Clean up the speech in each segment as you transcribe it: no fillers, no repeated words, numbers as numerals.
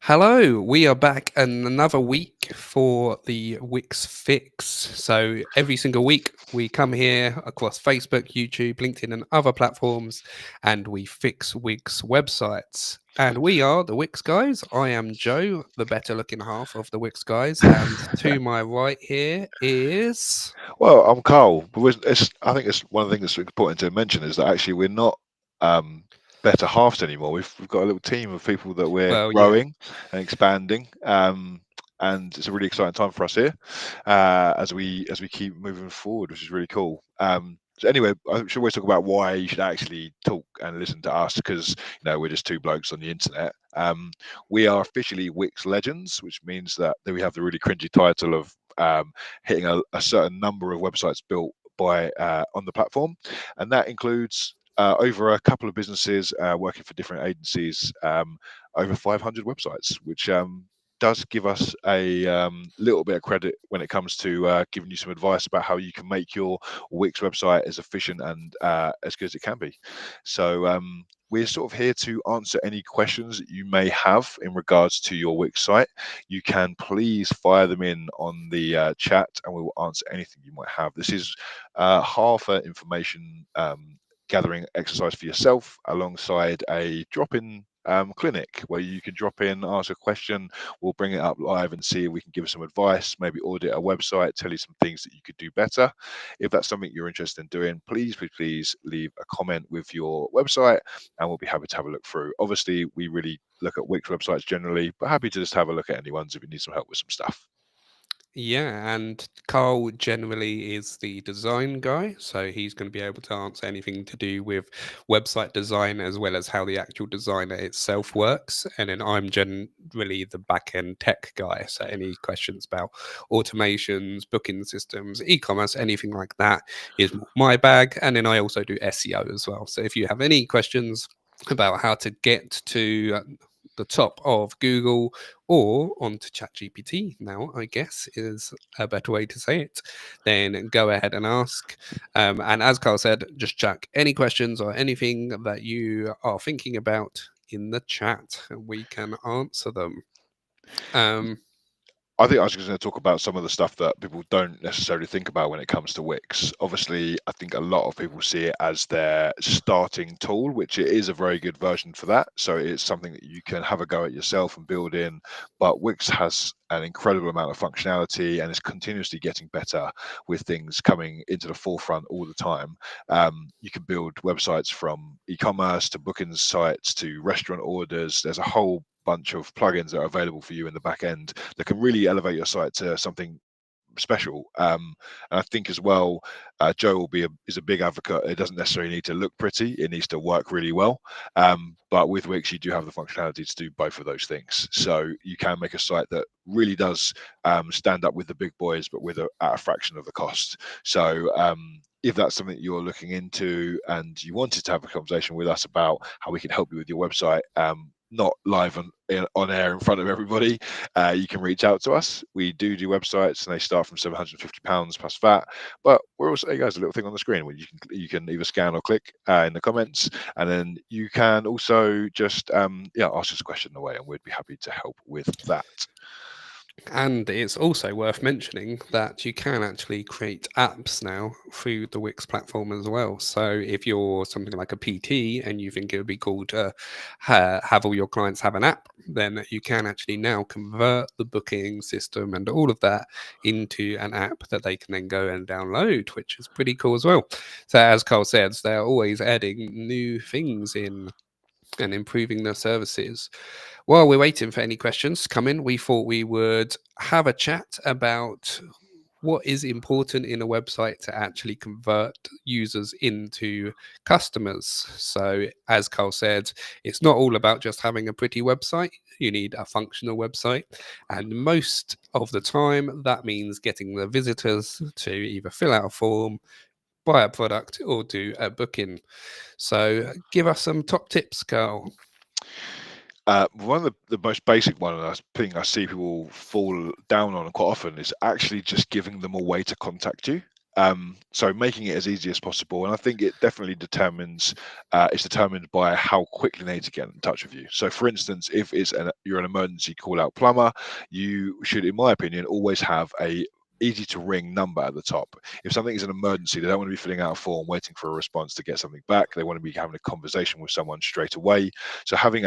Hello, we are back another week for the Wix Fix. So every single week we come here across Facebook, YouTube, LinkedIn, and other platforms, and we fix Wix websites. And we are the Wix guys. I am Joe, the better looking half of the Wix guys, and to my right here is. Well, I'm Carl. I think it's one of the things that's important to mention is that actually we're not um, better halves anymore. We've got a little team of people that we're Well, yeah. growing and expanding, and it's a really exciting time for us here as we keep moving forward, which is really cool. So anyway, I should always talk about why you should actually talk and listen to us because we're just two blokes on the internet. We are officially Wix Legends, which means that we have the really cringy title of hitting a certain number of websites built by on the platform, and that includes over a couple of businesses working for different agencies, over 500 websites, which does give us a little bit of credit when it comes to giving you some advice about how you can make your Wix website as efficient and as good as it can be. So we're sort of here to answer any questions that you may have in regards to your Wix site. You can please fire them in on the chat and we will answer anything you might have. This is half an information gathering exercise for yourself alongside a drop-in clinic where you can drop in, ask a question, we'll bring it up live and see if we can give you some advice, maybe audit a website, tell you some things that you could do better. If that's something you're interested in doing, please leave a comment with your website and we'll be happy to have a look through. Obviously, we really look at Wix websites generally, but happy to just have a look at anyone's if you need some help with some stuff. Yeah, and Carl generally is the design guy, so he's going to be able to answer anything to do with website design as well as how the actual designer itself works. And then I'm generally the back end tech guy, so any questions about automations, booking systems, e-commerce, anything like that is my bag. And then I also do SEO as well. So if you have any questions about how to get to the top of Google or onto ChatGPT now, I guess is a better way to say it, then go ahead and ask. And as Carl said, just chuck any questions or anything that you are thinking about in the chat and we can answer them. Um, I think I was going to talk about some of the stuff that people don't necessarily think about when it comes to Wix. Obviously, I think a lot of people see it as their starting tool, which it is a very good version for that. So it's something that you can have a go at yourself and build in. But Wix has an incredible amount of functionality and is continuously getting better with things coming into the forefront all the time. You can build websites from e-commerce to booking sites to restaurant orders. There's a whole bunch of plugins that are available for you in the back end that can really elevate your site to something special. And I think as well, Joe is a big advocate. It doesn't necessarily need to look pretty; it needs to work really well. But with Wix, you do have the functionality to do both of those things. So you can make a site that really does stand up with the big boys, but at a fraction of the cost. So if that's something you're looking into and you wanted to have a conversation with us about how we can help you with your website, not live on air in front of everybody, you can reach out to us. We do websites and they start from £750 plus VAT. But we're also, hey guys, a little thing on the screen where you can either scan or click in the comments, and then you can also just ask us a question away, and we'd be happy to help with that. And it's also worth mentioning that you can actually create apps now through the Wix platform as well. So if you're something like a PT and you think it would be cool to have all your clients have an app, then you can actually now convert the booking system and all of that into an app that they can then go and download, which is pretty cool as well. So as Carl says, they're always adding new things in and improving their services. While we're waiting for any questions to come in, we thought we would have a chat about what is important in a website to actually convert users into customers. So, as Carl said, it's not all about just having a pretty website. You need a functional website. And most of the time, that means getting the visitors to either fill out a form, buy a product, or do a booking. So, give us some top tips, Carl. One of the most basic one, and I think I see people fall down on quite often, is actually just giving them a way to contact you. So making it as easy as possible, and I think it definitely determines it's determined by how quickly they need to get in touch with you. So, for instance, if you're an emergency call out plumber, you should, in my opinion, always have a easy to ring number at the top. If something is an emergency, they don't want to be filling out a form waiting for a response to get something back. They want to be having a conversation with someone straight away. So having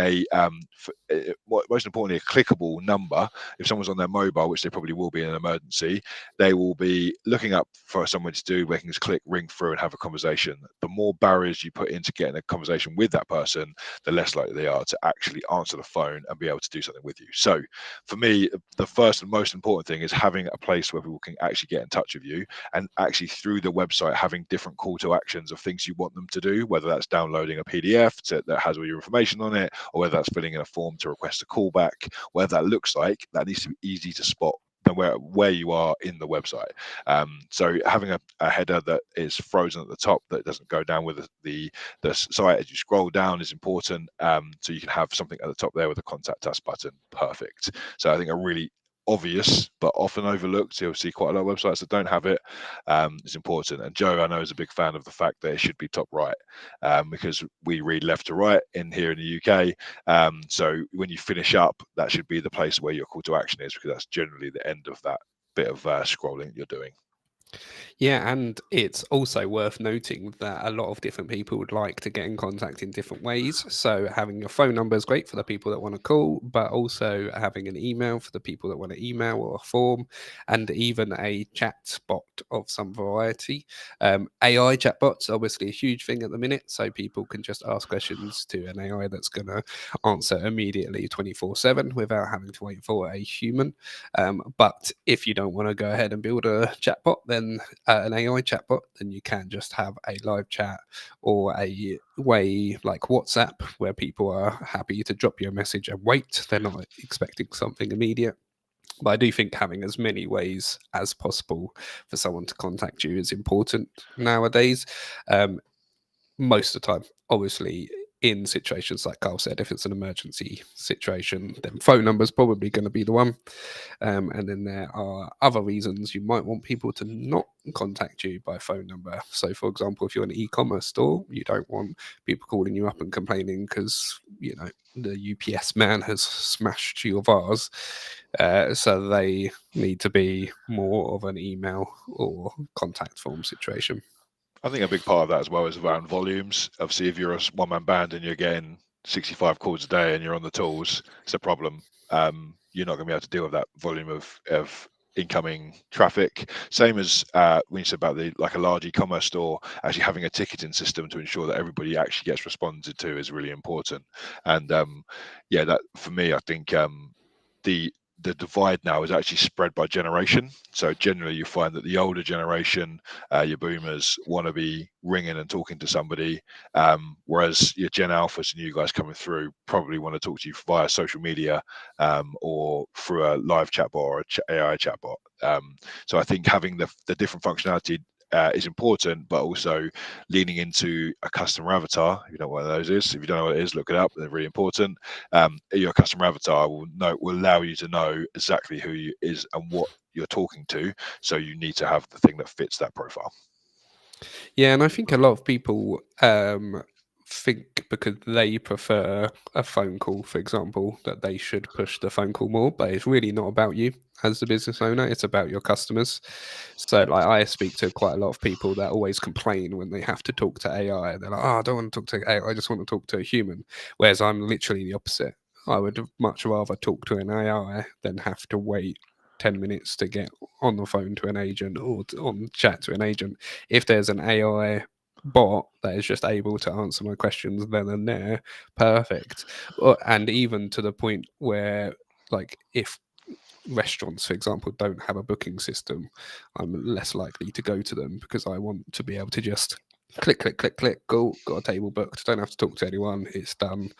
most importantly, a clickable number. If someone's on their mobile, which they probably will be in an emergency, they will be looking up for someone to do, where they can just click, ring through, and have a conversation. The more barriers you put into getting a conversation with that person, the less likely they are to actually answer the phone and be able to do something with you. So for me, the first and most important thing is having a place where people can actually get in touch with you, and actually through the website having different call to actions of things you want them to do, whether that's downloading a PDF that has all your information on it, or whether that's filling in a form to request a callback. Whatever that looks like, that needs to be easy to spot where you are in the website. So having a header that is frozen at the top, that doesn't go down with the site as you scroll down, is important. So you can have something at the top there with a contact us button. Perfect. So I think a really obvious but often overlooked, you'll see quite a lot of websites that don't have it, is important. And Joe, I know, is a big fan of the fact that it should be top right, because we read left to right in here in the UK. So when you finish up, that should be the place where your call to action is, because that's generally the end of that bit of scrolling you're doing. Yeah, and it's also worth noting that a lot of different people would like to get in contact in different ways. So having your phone number is great for the people that want to call, but also having an email for the people that want to email, or a form, and even a chat bot of some variety. AI chatbots, obviously a huge thing at the minute, so people can just ask questions to an AI that's going to answer immediately 24/7 without having to wait for a human. But if you don't want to go ahead and build a chatbot, then an AI chatbot, then you can just have a live chat, or a way like WhatsApp, where people are happy to drop you a message and wait. They're not expecting something immediate. But I do think having as many ways as possible for someone to contact you is important nowadays. Most of the time, obviously, in situations like Carl said, if it's an emergency situation, then phone number is probably going to be the one. And then there are other reasons you might want people to not contact you by phone number. So, for example, if you're an e-commerce store, you don't want people calling you up and complaining because, you know, the UPS man has smashed your vase. So they need to be more of an email or contact form situation. I think a big part of that as well is around volumes. Obviously, if you're a one-man band and you're getting 65 calls a day and you're on the tools, it's a problem. You're not going to be able to deal with that volume of incoming traffic. Same as when you said about a large e-commerce store, actually having a ticketing system to ensure that everybody actually gets responded to is really important. And that for me, I think the divide now is actually spread by generation. So generally, you find that the older generation, your boomers, want to be ringing and talking to somebody, whereas your Gen Alphas and you guys coming through probably want to talk to you via social media, or through a live chatbot or AI chatbot. So I think having the different functionality is important, but also leaning into a customer avatar. If you know what those is, if you don't know what it is, look it up. They're really important. Your customer avatar will allow you to know exactly who you is and what you're talking to. So you need to have the thing that fits that profile. Yeah, and I think a lot of people think because they prefer a phone call, for example, that they should push the phone call more, but it's really not about you as the business owner. It's about your customers. So, like, I speak to quite a lot of people that always complain when they have to talk to AI. They're like, "Oh, I don't want to talk to AI. I just want to talk to a human." Whereas I'm literally the opposite. I would much rather talk to an AI than have to wait 10 minutes to get on the phone to an agent, or on chat to an agent. If there's an AI bot that is just able to answer my questions then and there, perfect. And even to the point where, like, if restaurants, for example, don't have a booking system, I'm less likely to go to them, because I want to be able to just click, click, click, click, go, got a table booked, don't have to talk to anyone, it's done,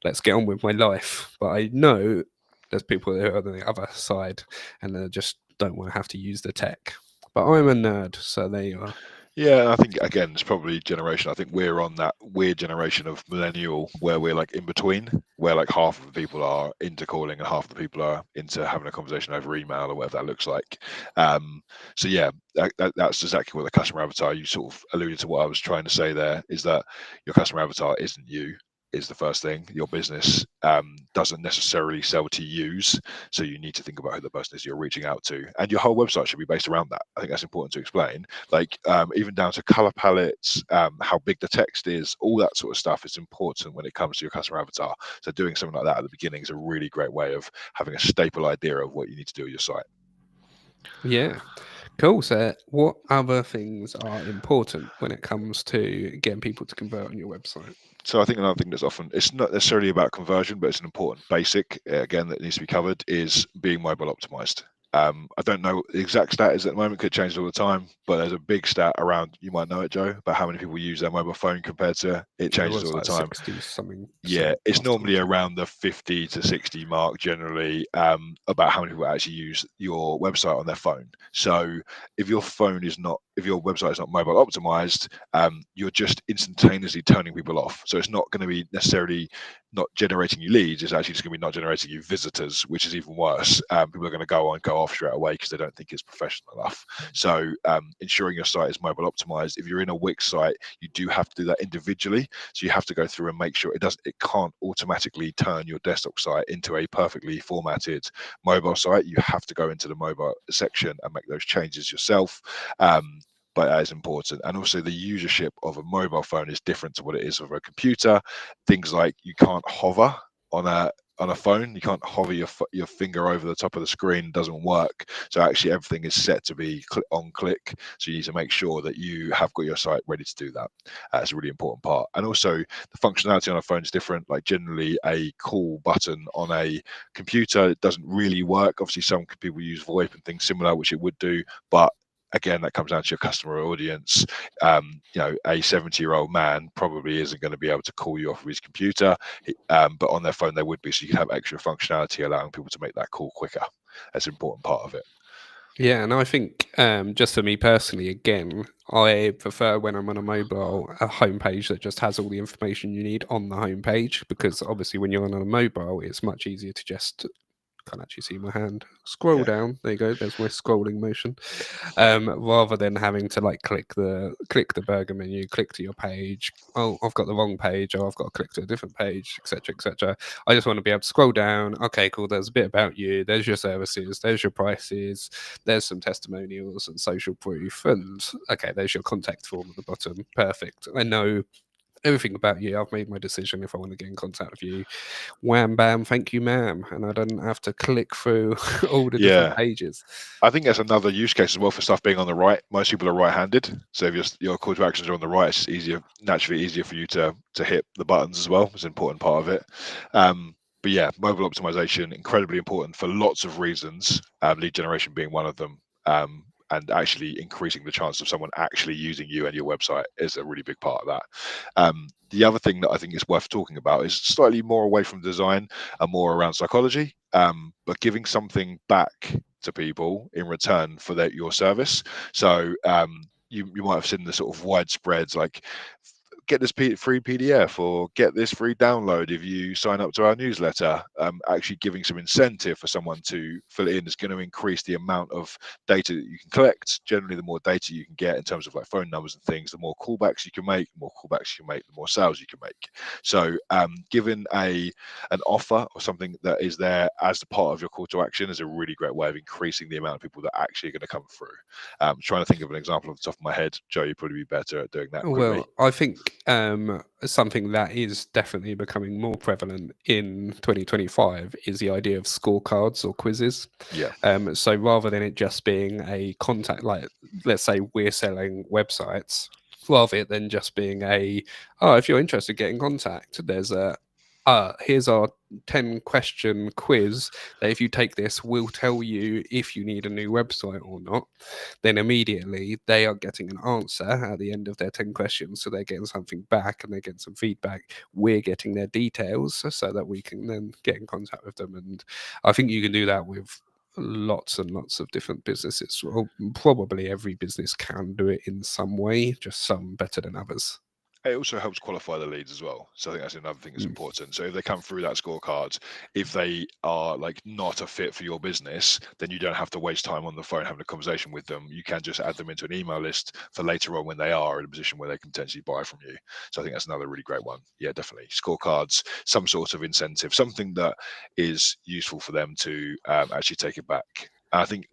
let's get on with my life. But I know there's people who are on the other side and they just don't want to have to use the tech. But I'm a nerd, so there you are. Yeah, I think again it's probably generation. I think we're on that weird generation of millennial where we're like in between, where like half of the people are into calling and half of the people are into having a conversation over email or whatever that looks like. Um, so yeah, that's exactly what the customer avatar, you sort of alluded to what I was trying to say there, is that your customer avatar isn't you, is the first thing. Your business doesn't necessarily sell to use, so you need to think about who the person is you're reaching out to, and your whole website should be based around that. I think that's important to explain, like even down to color palettes, how big the text is, all that sort of stuff is important when it comes to your customer avatar. So doing something like that at the beginning is a really great way of having a staple idea of what you need to do with your site. Yeah. Cool. So, what other things are important when it comes to getting people to convert on your website? So I think another thing that's often, it's not necessarily about conversion, but it's an important basic, again, that needs to be covered, is being mobile optimized. I don't know the exact stat is at the moment, could change all the time, but there's a big stat around, you might know it, Joe, about how many people use their mobile phone compared to, it It changes was all the like time. 60 something Yeah, percent it's last time I normally checked. around the 50 to 60 mark generally, about how many people actually use your website on their phone. So if your phone is not, if your website is not mobile optimized, you're just instantaneously turning people off. So it's not going to be necessarily not generating you leads, it's actually just going to be not generating you visitors, which is even worse. People are going to go off straight away because they don't think it's professional enough. So ensuring your site is mobile optimized. If you're in a Wix site, you do have to do that individually. So you have to go through and make sure it can't automatically turn your desktop site into a perfectly formatted mobile site. You have to go into the mobile section and make those changes yourself. But that is important. And also the usership of a mobile phone is different to what it is of a computer. Things like you can't hover on a phone, you can't hover your finger over the top of the screen, it doesn't work. So actually everything is set to be on click, so you need to make sure that you have got your site ready to do that. That's a really important part. And also the functionality on a phone is different. Like generally a call button on a computer doesn't really work. Obviously some people use VoIP and things similar, which it would do, but again, that comes down to your customer audience. A 70-year-old man probably isn't going to be able to call you off of his computer, but on their phone they would be. So you can have extra functionality allowing people to make that call quicker. That's an important part of it. Yeah, and I think just for me personally, again, I prefer when I'm on a mobile a homepage that just has all the information you need on the homepage, because obviously when you're on a mobile, it's much easier to just can't actually see my hand. Scroll Yeah. down. There you go. There's my scrolling motion. Rather than having to like click the burger menu, click to your page. Oh, I've got the wrong page. Oh, I've got to click to a different page, etc., etc. I just want to be able to scroll down. Okay, cool. There's a bit about you. There's your services. There's your prices. There's some testimonials and social proof. And okay, there's your contact form at the bottom. Perfect. I know everything about you. I've made my decision if I want to get in contact with you. Wham bam, thank you, ma'am. And I don't have to click through all the different Yeah. pages. I think that's another use case as well for stuff being on the right. Most people are right-handed, so if your call to actions are on the right, it's naturally easier for you to hit the buttons as well. It's an important part of it. But yeah, mobile optimization incredibly important for lots of reasons. Lead generation being one of them. And actually increasing the chance of someone actually using you and your website is a really big part of that. The other thing that I think is worth talking about is slightly more away from design and more around psychology, but giving something back to people in return for your service. So you might have seen the sort of widespread like get this free PDF or get this free download if you sign up to our newsletter. Actually giving some incentive for someone to fill it in is going to increase the amount of data that you can collect. Generally, the more data you can get in terms of like phone numbers and things, the more callbacks you can make, the more sales you can make. So given an offer or something that is there as a part of your call to action is a really great way of increasing the amount of people that actually are going to come through. Trying to think of an example off the top of my head. Joe, you'd probably be better at doing that quickly. Well, I think something that is definitely becoming more prevalent in 2025 is the idea of scorecards or quizzes. Yeah. So rather than it just being a contact, like let's say we're selling websites, rather than just being if you're interested, get in contact. There's here's our 10 question quiz that if you take this, we'll tell you if you need a new website or not. Then immediately they are getting an answer at the end of their 10 questions. So they're getting something back and they're getting some feedback. We're getting their details so that we can then get in contact with them. And I think you can do that with lots and lots of different businesses. Well, probably every business can do it in some way, just some better than others. It also helps qualify the leads as well. So I think that's another thing that's Mm. important. So if they come through that scorecard, if they are like not a fit for your business, then you don't have to waste time on the phone having a conversation with them. You can just add them into an email list for later on when they are in a position where they can potentially buy from you. So I think that's another really great one. Yeah, definitely. Scorecards, some sort of incentive, something that is useful for them to actually take it back. And I think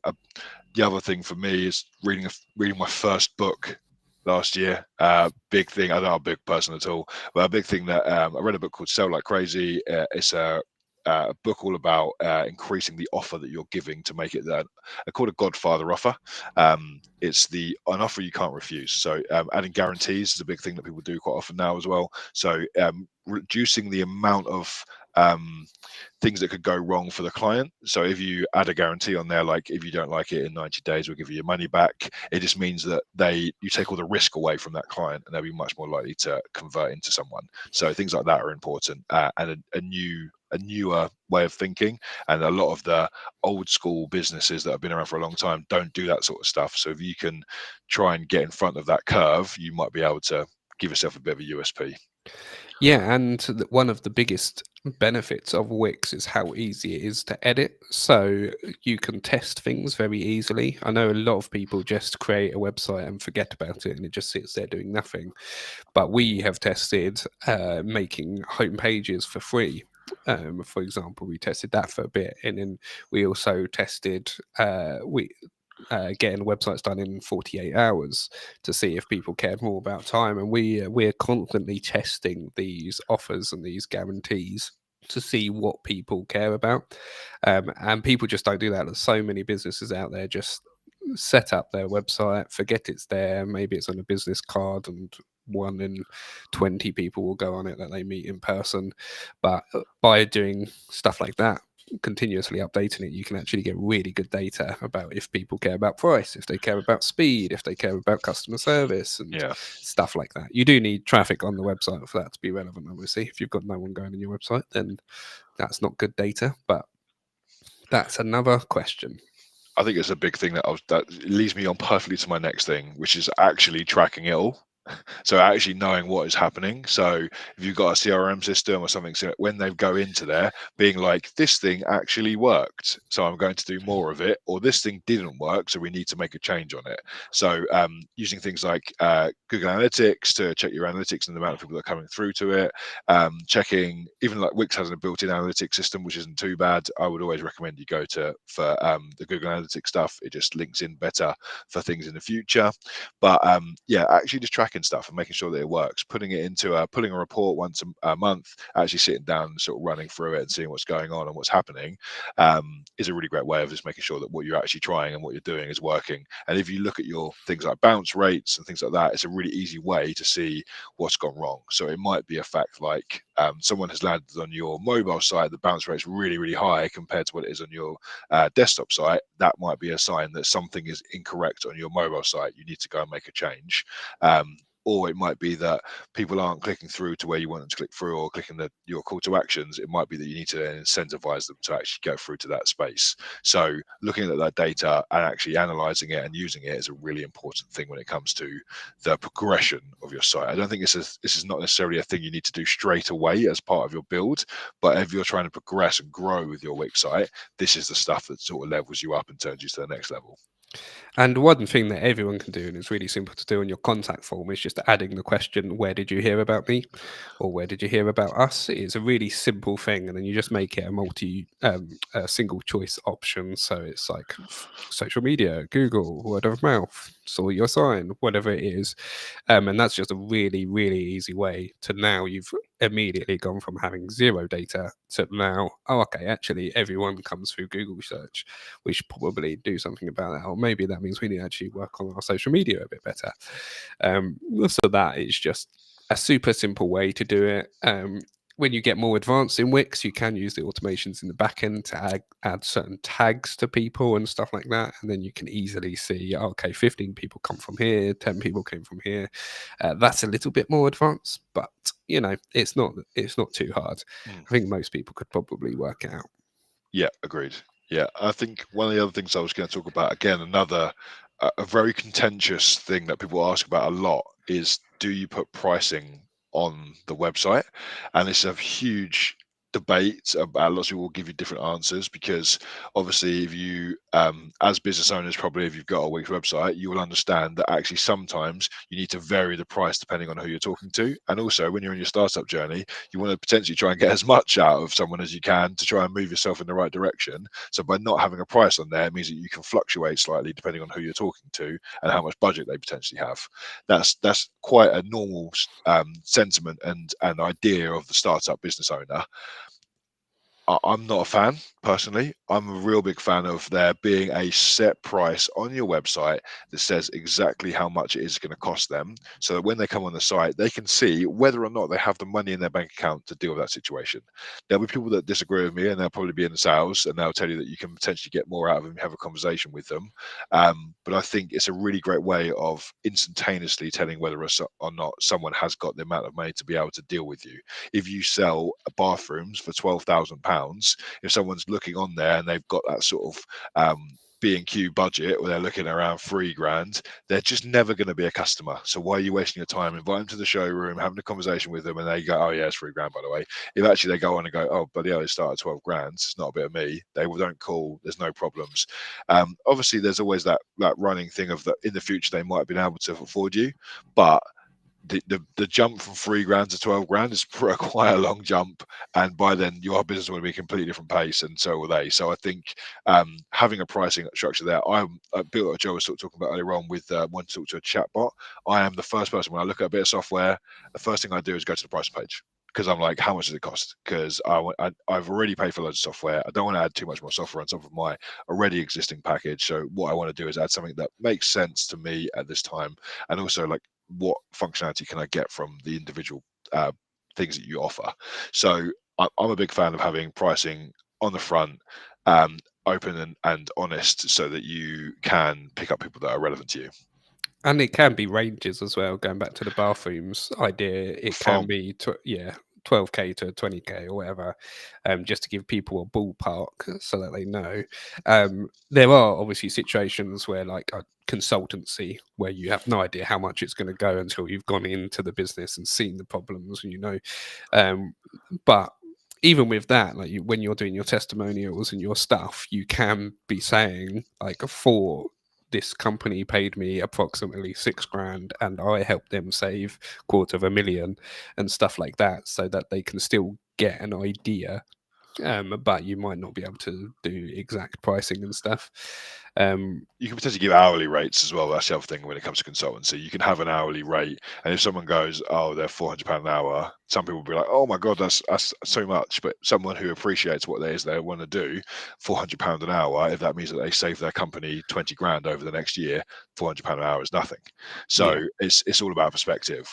the other thing for me is reading my first book last year. Big thing. I'm not a big person at all, but a big thing that I read a book called Sell Like Crazy. It's a book all about increasing the offer that you're giving to make it that I call it a Godfather offer. It's an offer you can't refuse. So adding guarantees is a big thing that people do quite often now as well. So reducing the amount of things that could go wrong for the client. So if you add a guarantee on there, like if you don't like it in 90 days, we'll give you your money back. It just means that you take all the risk away from that client, and they'll be much more likely to convert into someone. So things like that are important, and a newer way of thinking. And a lot of the old school businesses that have been around for a long time don't do that sort of stuff. So if you can try and get in front of that curve, you might be able to give yourself a bit of a USP. Yeah, and one of the biggest benefits of Wix is how easy it is to edit. So you can test things very easily. I know a lot of people just create a website and forget about it and it just sits there doing nothing. But we have tested making home pages for free. For example, we tested that for a bit, and then we also tested getting websites done in 48 hours to see if people cared more about time. And we're constantly testing these offers and these guarantees to see what people care about. And people just don't do that. There's so many businesses out there just set up their website, forget it's there. Maybe it's on a business card, and 1 in 20 people will go on it that they meet in person. But by doing stuff like that, continuously updating it, you can actually get really good data about if people care about price, if they care about speed, if they care about customer service, and Yeah. stuff like that. You do need traffic on the website for that to be relevant, obviously. If you've got no one going on your website, then that's not good data, but that's another question. I think it's a big thing that leads me on perfectly to my next thing, which is actually tracking it all. So actually knowing what is happening. So if you've got a CRM system or something, so when they go into there, being like, this thing actually worked, so I'm going to do more of it, or this thing didn't work, so we need to make a change on it. So using things like Google Analytics to check your analytics and the amount of people that are coming through to it, checking, even like Wix has a built-in analytics system, which isn't too bad. I would always recommend you go for the Google Analytics stuff. It just links in better for things in the future. But yeah, actually just tracking stuff and making sure that it works, putting it into pulling a report once a month, actually sitting down and sort of running through it and seeing what's going on and what's happening, is a really great way of just making sure that what you're actually trying and what you're doing is working. And if you look at your things like bounce rates and things like that, it's a really easy way to see what's gone wrong. So it might be a fact like someone has landed on your mobile site, the bounce rate's really, really high compared to what it is on your desktop site. That might be a sign that something is incorrect on your mobile site. You need to go and make a change. Or it might be that people aren't clicking through to where you want them to click through, or clicking your call to actions. It might be that you need to then incentivize them to actually go through to that space. So looking at that data and actually analyzing it and using it is a really important thing when it comes to the progression of your site. I don't think this is not necessarily a thing you need to do straight away as part of your build, but if you're trying to progress and grow with your Wix site, this is the stuff that sort of levels you up and turns you to the next level. And one thing that everyone can do, and it's really simple to do on your contact form, is just adding the question, where did you hear about me? Or where did you hear about us? It's a really simple thing. And then you just make it a single choice option. So it's like social media, Google, word of mouth, saw your sign, whatever it is. And that's just a really, really easy way to now you've immediately gone from having zero data to now, oh, okay, actually everyone comes through Google search. We should probably do something about that. Or maybe that means we need to actually work on our social media a bit better. So that is just a super simple way to do it. When you get more advanced in Wix, you can use the automations in the backend to add certain tags to people and stuff like that. And then you can easily see, okay, 15 people come from here, 10 people came from here. That's a little bit more advanced, but it's not too hard. I think most people could probably work it out. Yeah, agreed. Yeah, I think one of the other things I was going to talk about, again, another a very contentious thing that people ask about a lot is, do you put pricing on the website? And it's a huge debate about, lots of people will give you different answers, because obviously if you as business owners, probably if you've got a Wix website, you will understand that actually sometimes you need to vary the price depending on who you're talking to. And also when you're in your startup journey, you want to potentially try and get as much out of someone as you can to try and move yourself in the right direction. So by not having a price on there, it means that you can fluctuate slightly depending on who you're talking to and how much budget they potentially have. That's quite a normal sentiment and idea of the startup business owner. I'm not a fan personally. I'm a real big fan of there being a set price on your website that says exactly how much it is going to cost them, so that when they come on the site, they can see whether or not they have the money in their bank account to deal with that situation. There'll be people that disagree with me, and they'll probably be in sales, and they'll tell you that you can potentially get more out of them, have a conversation with them. But I think it's a really great way of instantaneously telling whether or not someone has got the amount of money to be able to deal with you. If you sell bathrooms for £12,000, if someone's looking on there and they've got that sort of B&Q budget, or they're looking around £3,000, they're just never going to be a customer. So why are you wasting your time? Invite them to the showroom, having a conversation with them, and they go, oh yeah, it's £3,000 by the way. If actually they go on and go, oh, but yeah, they start at 12 grand, it's not a bit of me, they don't call, there's no problems. Obviously there's always that running thing of that in the future they might have been able to afford you, but the jump from £3,000 to 12 grand is quite a long jump, and by then your business will be a completely different pace, and so will they. So I think having a pricing structure there, Bill or Joe was sort of talking about earlier on with wanting to talk to a chatbot. I am the first person, when I look at a bit of software, the first thing I do is go to the price page, because I'm like, how much does it cost? Because I've already paid for loads of software. I don't want to add too much more software on top of my already existing package. So what I want to do is add something that makes sense to me at this time, and also like, what functionality can I get from the individual things that you offer. So I'm a big fan of having pricing on the front, open and honest, so that you can pick up people that are relevant to you. And it can be ranges as well. Going back to the bathrooms idea, it can From be 12k to 20k or whatever, just to give people a ballpark so that they know. There are obviously situations where, like a consultancy, where you have no idea how much it's going to go until you've gone into the business and seen the problems, but even with that, like when you're doing your testimonials and your stuff, you can be saying, like, for this company paid me approximately 6 grand and I helped them save £250,000 and stuff like that, so that they can still get an idea. But you might not be able to do exact pricing and stuff. You can potentially give hourly rates as well. That's the other thing when it comes to consultancy. You can have an hourly rate, and if someone goes, "Oh, they're £400 an hour," some people will be like, "Oh my god, that's so much." But someone who appreciates what it is they want to do, £400 an hour, if that means that they save their company 20 grand over the next year, £400 an hour is nothing. So yeah. it's all about perspective.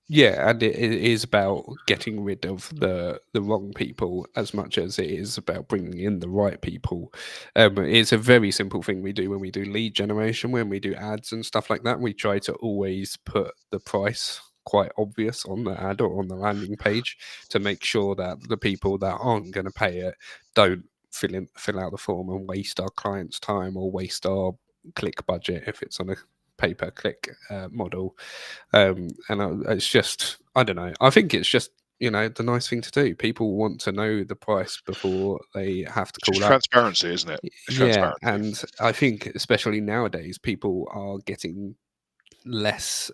Yeah, and it is about getting rid of the wrong people as much as it is about bringing in the right people. It's a very simple thing we do when we do lead generation, when we do ads and stuff like that. We try to always put the price quite obvious on the ad or on the landing page, to make sure that the people that aren't going to pay it don't fill out the form and waste our clients' time, or waste our click budget if it's on a pay-per-click model. It's just, I don't know. I think it's just, the nice thing to do. People want to know the price before they have to It's just call up. transparency, isn't it? It's Yeah, transparency. and I think especially nowadays, people are getting less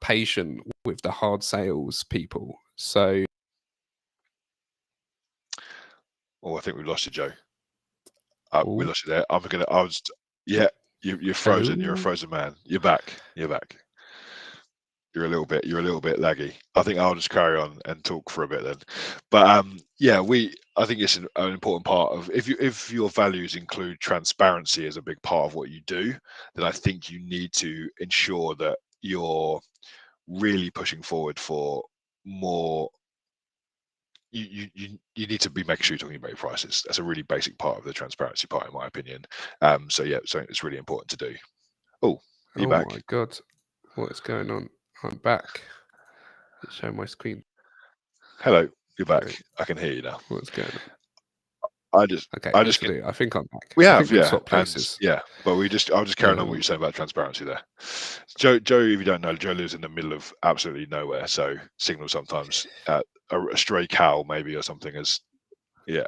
patient with the hard sales people. So, Oh, I think we lost you, Joe. We oh, lost you there. Yeah, you're frozen. You're a hello. frozen man. You're back. You're back. You're a little bit laggy. I think I'll just carry on and talk for a bit then. But yeah, I think it's an important part of, if your values include transparency as a big part of what you do, then I think you need to ensure that you're really pushing forward for more. You need to be making sure you're talking about your prices. That's a really basic part of the transparency part, in my opinion. So yeah, so it's really important to do. Oh, are you Oh back? my God. What is going on? I'm back. Show my screen. Hello, you're Sorry. back. I can hear you now. What's going on? Okay, I let's just do it. I think I'm back. we I have, think we've yeah, swapped and places. yeah, but I'll just carry on what you're saying about transparency there. Joe, if you don't know, Joe lives in the middle of absolutely nowhere, so signal sometimes a stray cow maybe or something is, yeah.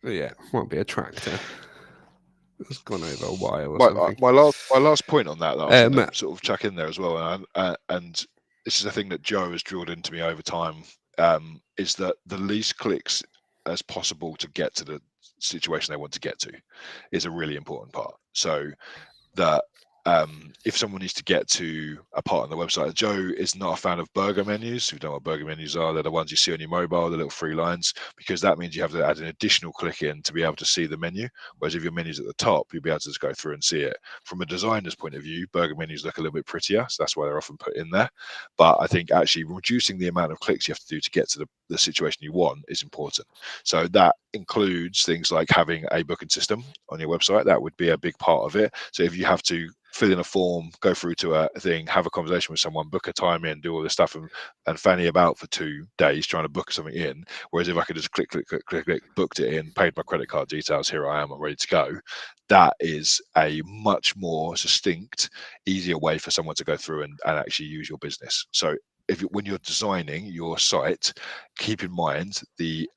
Yeah, might be a tractor. It's gone over a wire or something. My last point on that I was going to sort of chuck in there as well, and this is a thing that Joe has drilled into me over time, is that the least clicks as possible to get to the situation they want to get to is a really important part. So that if someone needs to get to a part on the website, Joe is not a fan of burger menus. If you don't know what burger menus are, they're the ones you see on your mobile, the little three lines, because that means you have to add an additional click in to be able to see the menu. Whereas if your menu's at the top, you'll be able to just go through and see it. From a designer's point of view, burger menus look a little bit prettier, so that's why they're often put in there. But I think actually reducing the amount of clicks you have to do to get to the situation you want is important. So that includes things like having a booking system on your website. That would be a big part of it. So if you have to fill in a form, go through to a thing, have a conversation with someone, book a time in, do all this stuff, and fanny about for 2 days trying to book something in. Whereas if I could just click, booked it in, paid my credit card details, here I am, I'm ready to go. That is a much more succinct, easier way for someone to go through and actually use your business. So when you're designing your site, keep in mind the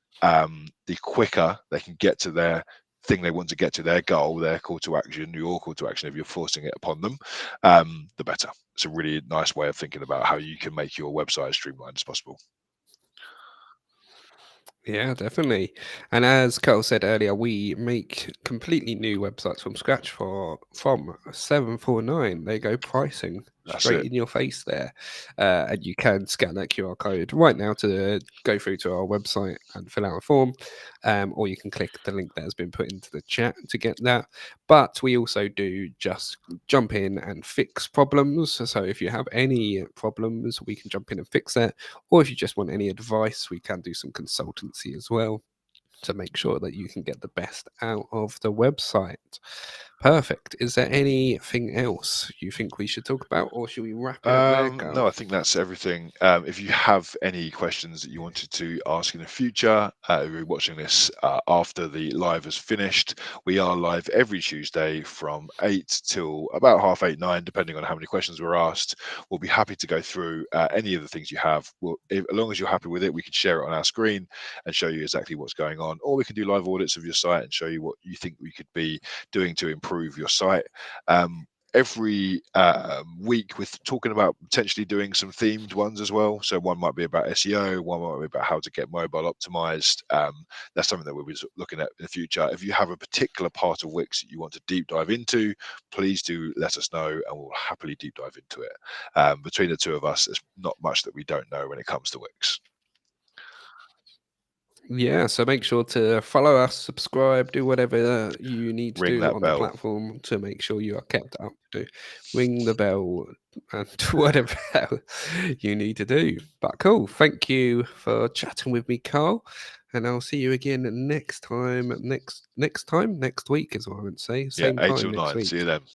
quicker they can get to their thing they want to get to, their goal, their call to action, your call to action, if you're forcing it upon them, the better. It's a really nice way of thinking about how you can make your website as streamlined as possible. Yeah, definitely. And as Carl said earlier, we make completely new websites from scratch from 749. They go pricing straight in your face there, and you can scan that QR code right now to go through to our website and fill out a form, or you can click the link that has been put into the chat to get that. But we also do just jump in and fix problems. So if you have any problems, we can jump in and fix that. Or if you just want any advice, we can do some consultancy as well to make sure that you can get the best out of the website. Perfect. Is there anything else you think we should talk about, or should we wrap it up there, Carl? No, I think that's everything. If you have any questions that you wanted to ask in the future, if you're watching this after the live has finished, we are live every Tuesday from 8 till about 8:30, 9, depending on how many questions were asked. We'll be happy to go through any of the things you have. As long as you're happy with it, we can share it on our screen and show you exactly what's going on, or we can do live audits of your site and show you what you think we could be doing to improve your site. Every week we're talking about potentially doing some themed ones as well. So one might be about SEO, one might be about how to get mobile optimized. That's something that we'll be looking at in the future. If you have a particular part of Wix that you want to deep dive into, please do let us know and we'll happily deep dive into it. Between the two of us, there's not much that we don't know when it comes to Wix. Yeah, so make sure to follow us, subscribe, do whatever you need to Ring do that on bell. the platform to make sure you are kept up to. Ring the bell and whatever you need to do. But cool. Thank you for chatting with me, Carl. And I'll see you again next week is what I would say. Yeah, Same 8 time till next 9. week. See you then.